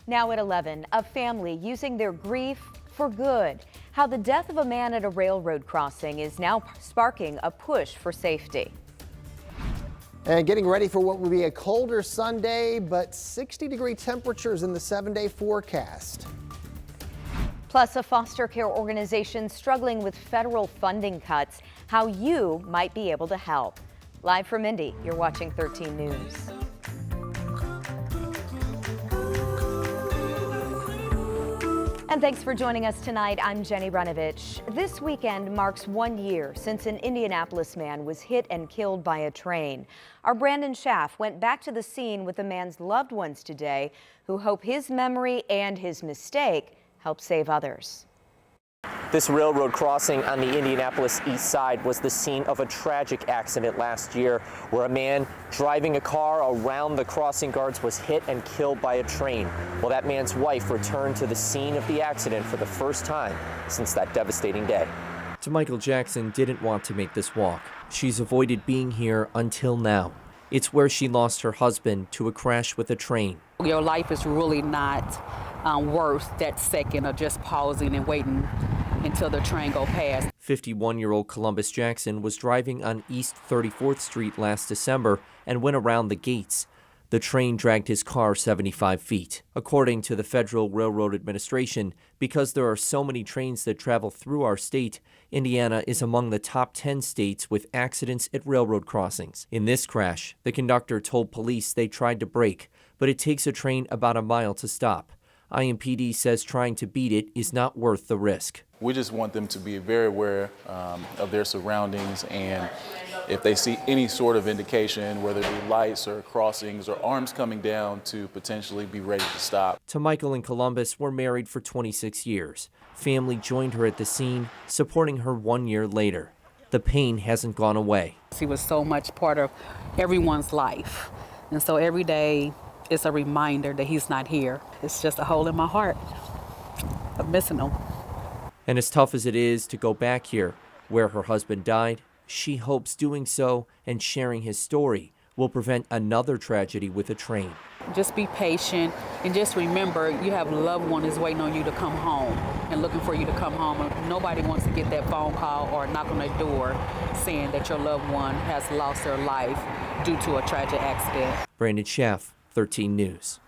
Now at 11, a family using their grief for good. How the death of a man at a railroad crossing is now sparking a push for safety. And getting ready for what will be a colder Sunday, but 60-degree temperatures in the 7-day forecast. Plus, a foster care organization struggling with federal funding cuts. How you might be able to help. Live from Indy, you're watching 13 News. And thanks for joining us tonight. I'm Jenny Brunovich. This weekend marks 1 year since an Indianapolis man was hit and killed by a train. Our Brandon Schaff went back to the scene with the man's loved ones today, who hope his memory and his mistake help save others. This railroad crossing on the Indianapolis east side was the scene of a tragic accident last year where a man driving a car around the crossing guards was hit and killed by a train. Well, that man's wife returned to the scene of the accident for the first time since that devastating day. Michael Jackson didn't want to make this walk. She's avoided being here until now. It's where she lost her husband to a crash with a train. Your life is really not worth that second of just pausing and waiting until the train go past. 51-year-old Columbus Jackson was driving on East 34th Street last December and went around the gates. The train dragged his car 75 feet. According to the Federal Railroad Administration, because there are so many trains that travel through our state, Indiana is among the top 10 states with accidents at railroad crossings. In this crash, the conductor told police they tried to brake, but it takes a train about a mile to stop. IMPD says trying to beat it is not worth the risk. We just want them to be very aware of their surroundings, and if they see any sort of indication, whether it be lights or crossings or arms coming down, to potentially be ready to stop. To Michael and Columbus were married for 26 years. Family joined her at the scene, supporting her 1 year later. The pain hasn't gone away. He was so much part of everyone's life, and so every day it's a reminder that he's not here. It's just a hole in my heart of missing him. And as tough as it is to go back here, where her husband died, she hopes doing so and sharing his story will prevent another tragedy with a train. Just be patient and just remember you have loved ones waiting on you to come home and looking for you to come home. Nobody wants to get that phone call or knock on their door saying that your loved one has lost their life due to a tragic accident. Brandon Schaff, 13 News.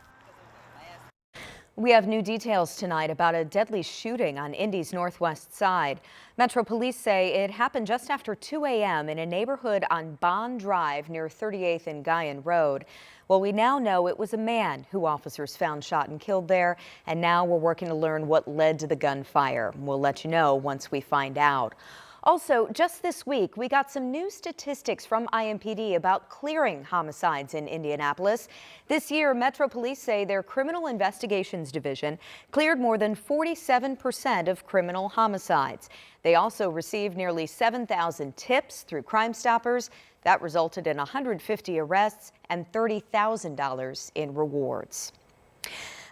We have new details tonight about a deadly shooting on Indy's northwest side. Metro Police say it happened just after 2 a.m. in a neighborhood on Bond Drive near 38th and Guyan Road. Well, we now know it was a man who officers found shot and killed there, and now we're working to learn what led to the gunfire. We'll let you know once we find out. Also, just this week, we got some new statistics from IMPD about clearing homicides in Indianapolis. This year, Metro Police say their Criminal Investigations Division cleared more than 47% of criminal homicides. They also received nearly 7,000 tips through Crime Stoppers. That resulted in 150 arrests and $30,000 in rewards.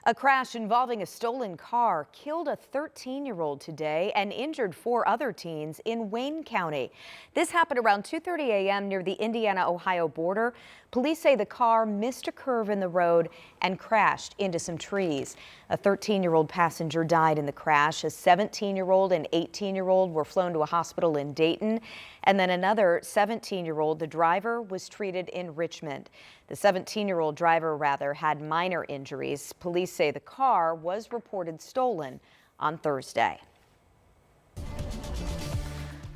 A crash involving a stolen car killed a 13-year-old today and injured 4 other teens in Wayne County. This happened around 2:30 a.m. near the Indiana-Ohio border. Police say the car missed a curve in the road and crashed into some trees. A 13-year-old passenger died in the crash. A 17-year-old and 18-year-old were flown to a hospital in Dayton. And then another 17-year-old, the driver, was treated in Richmond. The 17-year-old driver, had minor injuries. Police say the car was reported stolen on Thursday.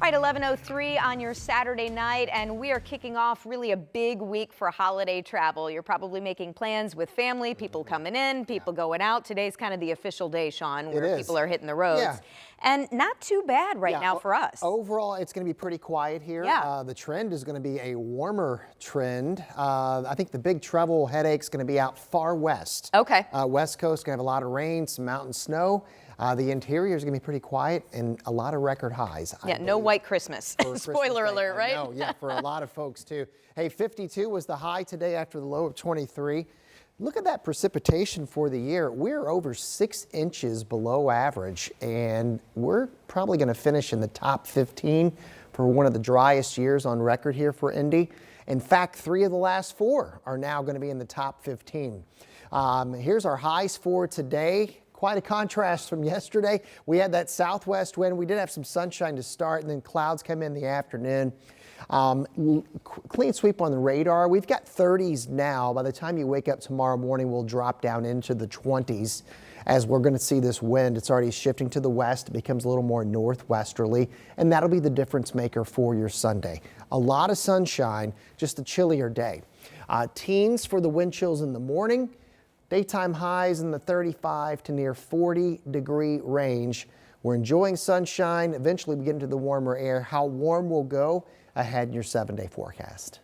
All right, 11:03 on your Saturday night, and we are kicking off really a big week for holiday travel. You're probably making plans with family, people coming in, people going out. Today's kind of the official day, Sean, where people are hitting the roads. Yeah. And not too bad now for us. Overall, it's going to be pretty quiet here. Yeah. The trend is going to be a warmer trend. I think the big travel headache's going to be out far west. Okay. West Coast going to have a lot of rain, some mountain snow. The interior is going to be pretty quiet and a lot of record highs. Yeah, no white Christmas. Spoiler alert, right? No, yeah, for a lot of folks too. Hey, 52 was the high today after the low of 23. Look at that precipitation for the year. We're over 6 inches below average, and we're probably going to finish in the top 15 for one of the driest years on record here for Indy. In fact, 3 of the last 4 are now going to be in the top 15. Here's our highs for today. Quite a contrast from yesterday. We had that southwest wind. We did have some sunshine to start, and then clouds come in the afternoon. Clean sweep on the radar. We've got 30s now. By the time you wake up tomorrow morning, we'll drop down into the 20s as we're going to see this wind. It's already shifting to the west. It becomes a little more northwesterly, and that'll be the difference maker for your Sunday. A lot of sunshine, just a chillier day. Teens for the wind chills in the morning. Daytime highs in the 35 to near 40-degree range. We're enjoying sunshine. Eventually we get into the warmer air. How warm will go ahead in your 7-day forecast.